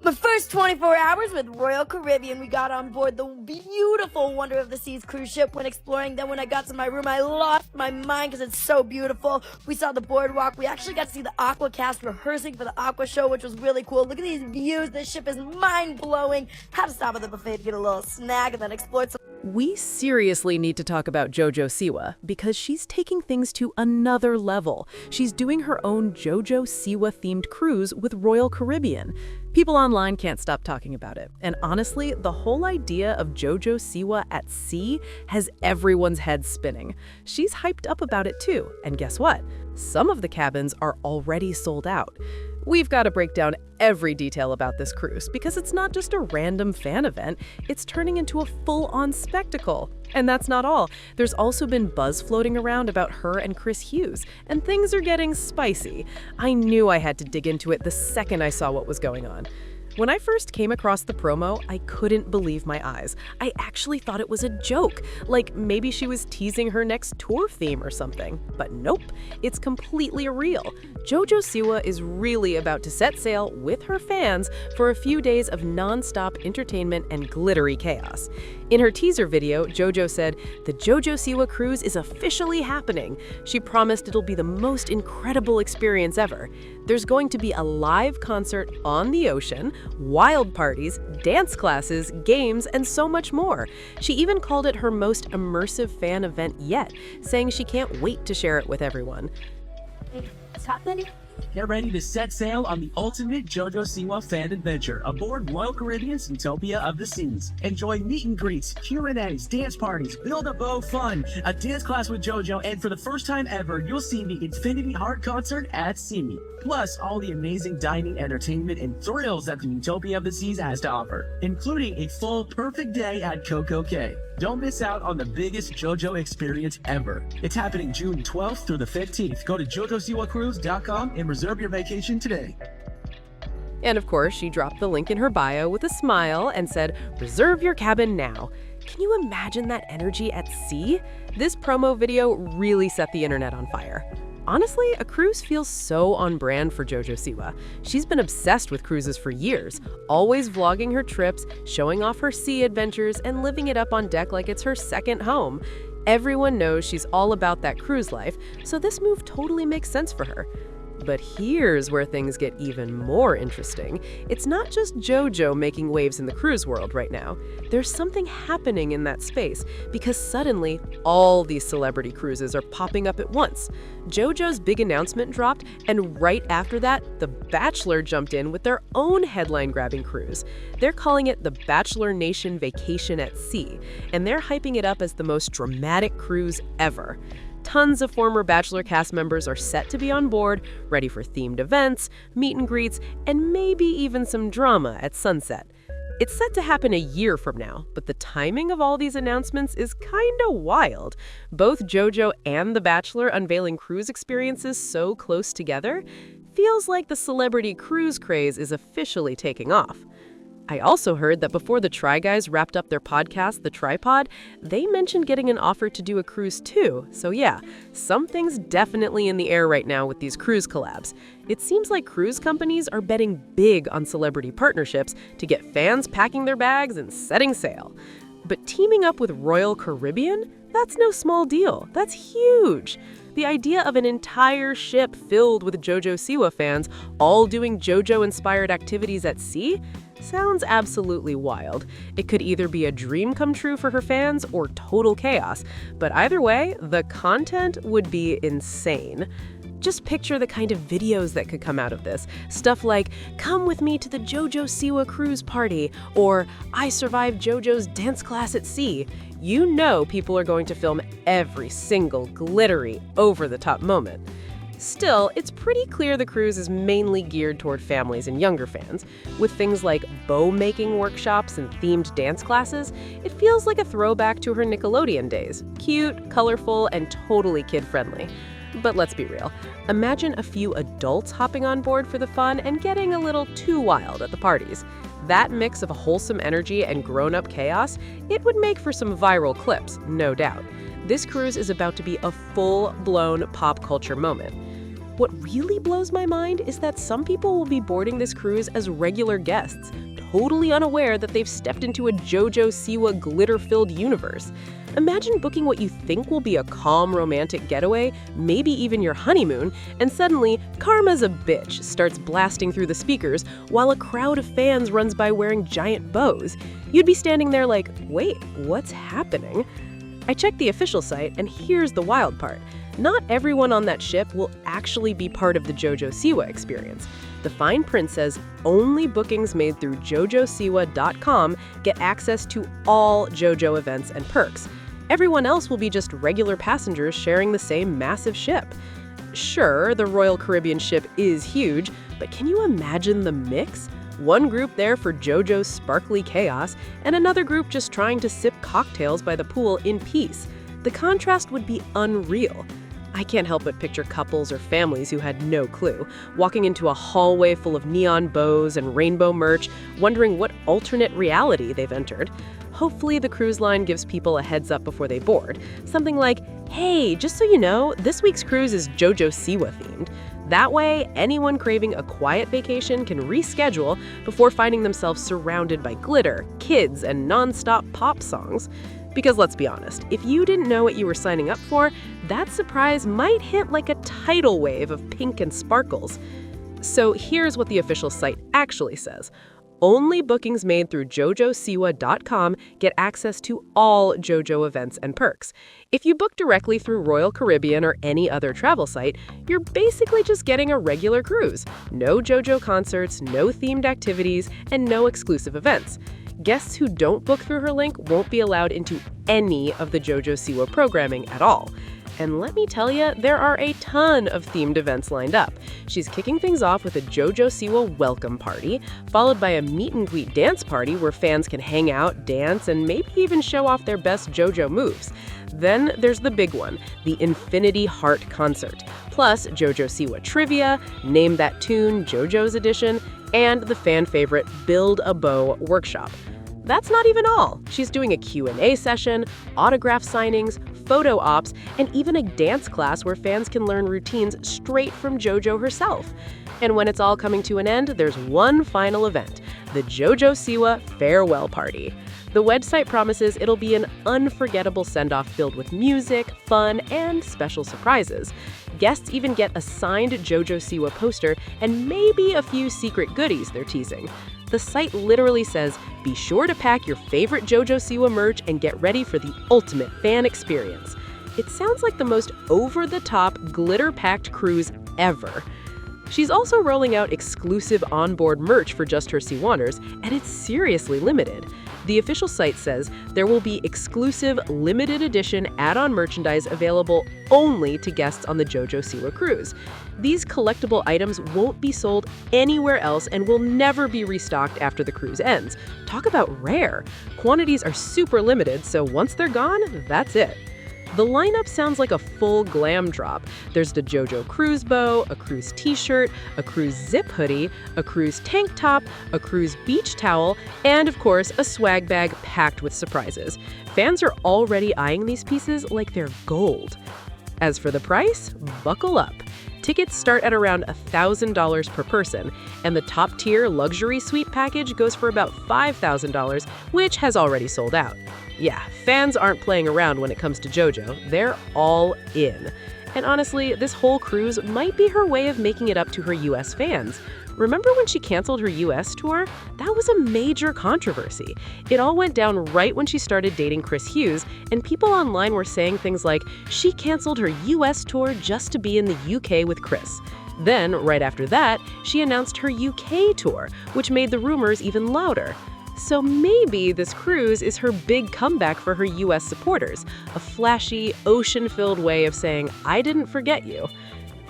My first 24 hours with Royal Caribbean, we got on board the beautiful Wonder of the Seas cruise ship. When exploring, then when I got to my room, I lost my mind because it's so beautiful. We saw the boardwalk. We actually got to see the Aqua cast rehearsing for the Aqua show, which was really cool. Look at these views. This ship is mind-blowing. Had to stop at the buffet to get a little snack and then explored some. We seriously need to talk about JoJo Siwa because she's taking things to another level. She's doing her own JoJo Siwa themed cruise with Royal Caribbean. People online can't stop talking about it. And honestly, the whole idea of JoJo Siwa at sea has everyone's head spinning. She's hyped up about it too. And guess what? Some of the cabins are already sold out. We've got to break down every detail about this cruise because it's not just a random fan event, it's turning into a full-on spectacle. And that's not all. There's also been buzz floating around about her and Chris Hughes, and things are getting spicy. I knew I had to dig into it the second I saw what was going on. When I first came across the promo, I couldn't believe my eyes. I actually thought it was a joke, like maybe she was teasing her next tour theme or something. But nope, it's completely real. JoJo Siwa is really about to set sail with her fans for a few days of non-stop entertainment and glittery chaos. In her teaser video, JoJo said, "The JoJo Siwa cruise is officially happening." She promised it'll be the most incredible experience ever. There's going to be a live concert on the ocean, wild parties, dance classes, games, and so much more. She even called it her most immersive fan event yet, saying she can't wait to share it with everyone. Get ready to set sail on the ultimate JoJo Siwa fan adventure aboard Royal Caribbean's Utopia of the Seas. Enjoy meet and greets, Q&As, dance parties, build a bow fun, a dance class with JoJo, and for the first time ever, you'll see the Infinity Heart concert at sea. Plus, all the amazing dining, entertainment, and thrills that the Utopia of the Seas has to offer, including a full perfect day at Coco Cay. Don't miss out on the biggest JoJo experience ever. It's happening June 12th through the 15th. Go to jojosiwacruise.com and reserve your vacation today. And of course, she dropped the link in her bio with a smile and said, "Reserve your cabin now." Can you imagine that energy at sea? This promo video really set the internet on fire. Honestly, a cruise feels so on brand for JoJo Siwa. She's been obsessed with cruises for years, always vlogging her trips, showing off her sea adventures, and living it up on deck like it's her second home. Everyone knows she's all about that cruise life, so this move totally makes sense for her. But here's where things get even more interesting. It's not just JoJo making waves in the cruise world right now. There's something happening in that space because suddenly all these celebrity cruises are popping up at once. JoJo's big announcement dropped, and right after that, The Bachelor jumped in with their own headline-grabbing cruise. They're calling it the Bachelor Nation Vacation at Sea, and they're hyping it up as the most dramatic cruise ever. Tons of former Bachelor cast members are set to be on board, ready for themed events, meet and greets, and maybe even some drama at sunset. It's set to happen a year from now, but the timing of all these announcements is kinda wild. Both JoJo and The Bachelor unveiling cruise experiences so close together feels like the celebrity cruise craze is officially taking off. I also heard that before the Try Guys wrapped up their podcast, The Tripod, they mentioned getting an offer to do a cruise too. So yeah, something's definitely in the air right now with these cruise collabs. It seems like cruise companies are betting big on celebrity partnerships to get fans packing their bags and setting sail. But teaming up with Royal Caribbean? That's no small deal. That's huge. The idea of an entire ship filled with JoJo Siwa fans all doing JoJo-inspired activities at sea sounds absolutely wild. It could either be a dream come true for her fans or total chaos, but either way, the content would be insane. Just picture the kind of videos that could come out of this. Stuff like, "Come with me to the JoJo Siwa cruise party," or "I survived JoJo's dance class at sea." You know people are going to film every single glittery, over-the-top moment. Still, it's pretty clear the cruise is mainly geared toward families and younger fans. With things like bow-making workshops and themed dance classes, it feels like a throwback to her Nickelodeon days. Cute, colorful, and totally kid-friendly. But let's be real. Imagine a few adults hopping on board for the fun and getting a little too wild at the parties. That mix of wholesome energy and grown-up chaos, it would make for some viral clips, no doubt. This cruise is about to be a full-blown pop culture moment. What really blows my mind is that some people will be boarding this cruise as regular guests, totally unaware that they've stepped into a JoJo Siwa glitter-filled universe. Imagine booking what you think will be a calm romantic getaway, maybe even your honeymoon, and suddenly, Karma's a Bitch starts blasting through the speakers while a crowd of fans runs by wearing giant bows. You'd be standing there like, wait, what's happening? I checked the official site, and here's the wild part. Not everyone on that ship will actually be part of the JoJo Siwa experience. The fine print says only bookings made through jojosiwa.com get access to all JoJo events and perks. Everyone else will be just regular passengers sharing the same massive ship. Sure, the Royal Caribbean ship is huge, but can you imagine the mix? One group there for JoJo's sparkly chaos, and another group just trying to sip cocktails by the pool in peace. The contrast would be unreal. I can't help but picture couples or families who had no clue, walking into a hallway full of neon bows and rainbow merch, wondering what alternate reality they've entered. Hopefully the cruise line gives people a heads up before they board. Something like, hey, just so you know, this week's cruise is JoJo Siwa themed. That way, anyone craving a quiet vacation can reschedule before finding themselves surrounded by glitter, kids, and non-stop pop songs. Because let's be honest, if you didn't know what you were signing up for, that surprise might hit like a tidal wave of pink and sparkles. So here's what the official site actually says. Only bookings made through jojosiwa.com get access to all JoJo events and perks. If you book directly through Royal Caribbean or any other travel site, you're basically just getting a regular cruise. No JoJo concerts, no themed activities, and no exclusive events. Guests who don't book through her link won't be allowed into any of the JoJo Siwa programming at all. And let me tell you, there are a ton of themed events lined up. She's kicking things off with a JoJo Siwa welcome party, followed by a meet and greet dance party where fans can hang out, dance, and maybe even show off their best JoJo moves. Then there's the big one, the Infinity Heart concert, plus JoJo Siwa trivia, Name That Tune, JoJo's edition, and the fan favorite Build a Bow workshop. That's not even all. She's doing a Q&A session, autograph signings, photo ops, and even a dance class where fans can learn routines straight from JoJo herself. And when it's all coming to an end, there's one final event, the JoJo Siwa Farewell Party. The website promises it'll be an unforgettable send-off filled with music, fun, and special surprises. Guests even get a signed JoJo Siwa poster and maybe a few secret goodies they're teasing. The site literally says, be sure to pack your favorite JoJo Siwa merch and get ready for the ultimate fan experience. It sounds like the most over-the-top, glitter-packed cruise ever. She's also rolling out exclusive onboard merch for just her Siwaners, and it's seriously limited. The official site says there will be exclusive, limited edition add-on merchandise available only to guests on the JoJo Siwa cruise. These collectible items won't be sold anywhere else and will never be restocked after the cruise ends. Talk about rare! Quantities are super limited, so once they're gone, that's it. The lineup sounds like a full glam drop. There's the JoJo cruise bow, a cruise t-shirt, a cruise zip hoodie, a cruise tank top, a cruise beach towel, and of course, a swag bag packed with surprises. Fans are already eyeing these pieces like they're gold. As for the price, buckle up. Tickets start at around $1,000 per person, and the top-tier luxury suite package goes for about $5,000, which has already sold out. Yeah, fans aren't playing around when it comes to JoJo. They're all in. And honestly, this whole cruise might be her way of making it up to her US fans. Remember when she canceled her US tour? That was a major controversy. It all went down right when she started dating Chris Hughes, and people online were saying things like she canceled her US tour just to be in the UK with Chris. Then, right after that, she announced her UK tour, which made the rumors even louder. So maybe this cruise is her big comeback for her US supporters, a flashy, ocean-filled way of saying, I didn't forget you.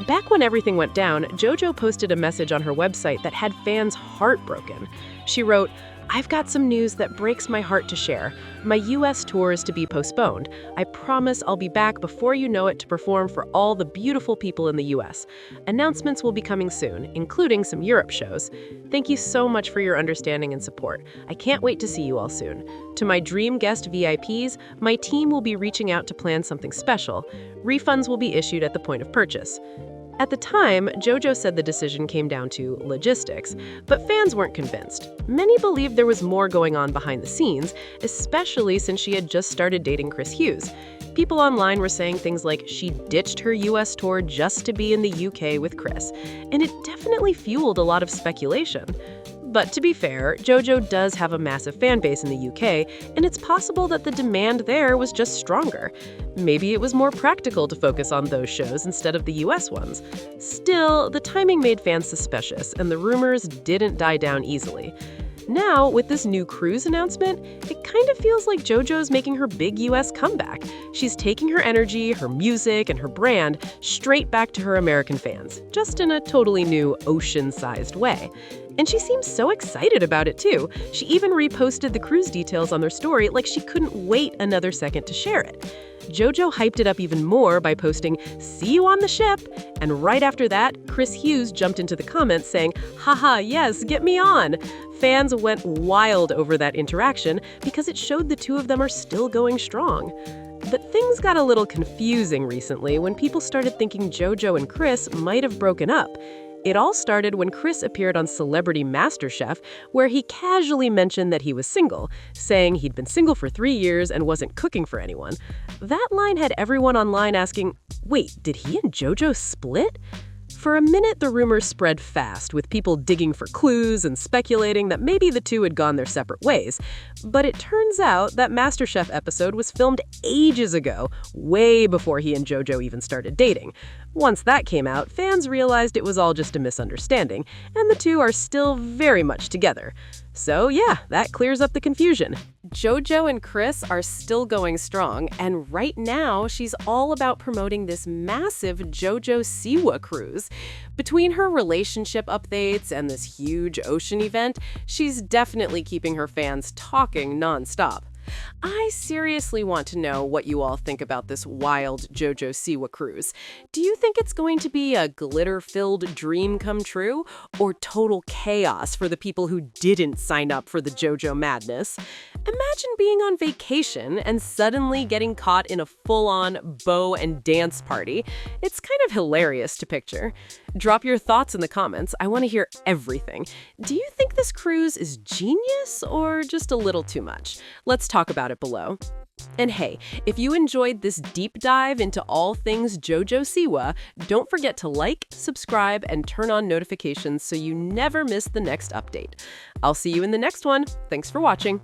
Back when everything went down, JoJo posted a message on her website that had fans heartbroken. She wrote, I've got some news that breaks my heart to share. My US tour is to be postponed. I promise I'll be back before you know it to perform for all the beautiful people in the US. Announcements will be coming soon, including some Europe shows. Thank you so much for your understanding and support. I can't wait to see you all soon. To my dream guest VIPs, my team will be reaching out to plan something special. Refunds will be issued at the point of purchase. At the time, JoJo said the decision came down to logistics, but fans weren't convinced. Many believed there was more going on behind the scenes, especially since she had just started dating Chris Hughes. People online were saying things like she ditched her US tour just to be in the UK with Chris, and it definitely fueled a lot of speculation. But to be fair, JoJo does have a massive fan base in the UK, and it's possible that the demand there was just stronger. Maybe it was more practical to focus on those shows instead of the US ones. Still, the timing made fans suspicious, and the rumors didn't die down easily. Now, with this new cruise announcement, it kind of feels like JoJo's making her big US comeback. She's taking her energy, her music, and her brand straight back to her American fans, just in a totally new ocean-sized way. And she seems so excited about it, too. She even reposted the cruise details on their story like she couldn't wait another second to share it. JoJo hyped it up even more by posting, "See you on the ship," and right after that, Chris Hughes jumped into the comments saying, "Haha, yes, get me on." Fans went wild over that interaction because it showed the two of them are still going strong. But things got a little confusing recently when people started thinking JoJo and Chris might have broken up. It all started when Chris appeared on Celebrity MasterChef, where he casually mentioned that he was single, saying he'd been single for 3 years and wasn't cooking for anyone. That line had everyone online asking, wait, did he and JoJo split? For a minute, the rumors spread fast, with people digging for clues and speculating that maybe the two had gone their separate ways. But it turns out that MasterChef episode was filmed ages ago, way before he and JoJo even started dating. Once that came out, fans realized it was all just a misunderstanding, and the two are still very much together. So yeah, that clears up the confusion. JoJo and Chris are still going strong, and right now she's all about promoting this massive JoJo Siwa cruise. Between her relationship updates and this huge ocean event, she's definitely keeping her fans talking nonstop. I seriously want to know what you all think about this wild JoJo Siwa cruise. Do you think it's going to be a glitter-filled dream come true, or total chaos for the people who didn't sign up for the JoJo madness? Imagine being on vacation and suddenly getting caught in a full-on bow and dance party. It's kind of hilarious to picture. Drop your thoughts in the comments. I want to hear everything. Do you think this cruise is genius or just a little too much? Let's talk about it below. And hey, if you enjoyed this deep dive into all things JoJo Siwa, don't forget to like, subscribe, and turn on notifications so you never miss the next update. I'll see you in the next one. Thanks for watching.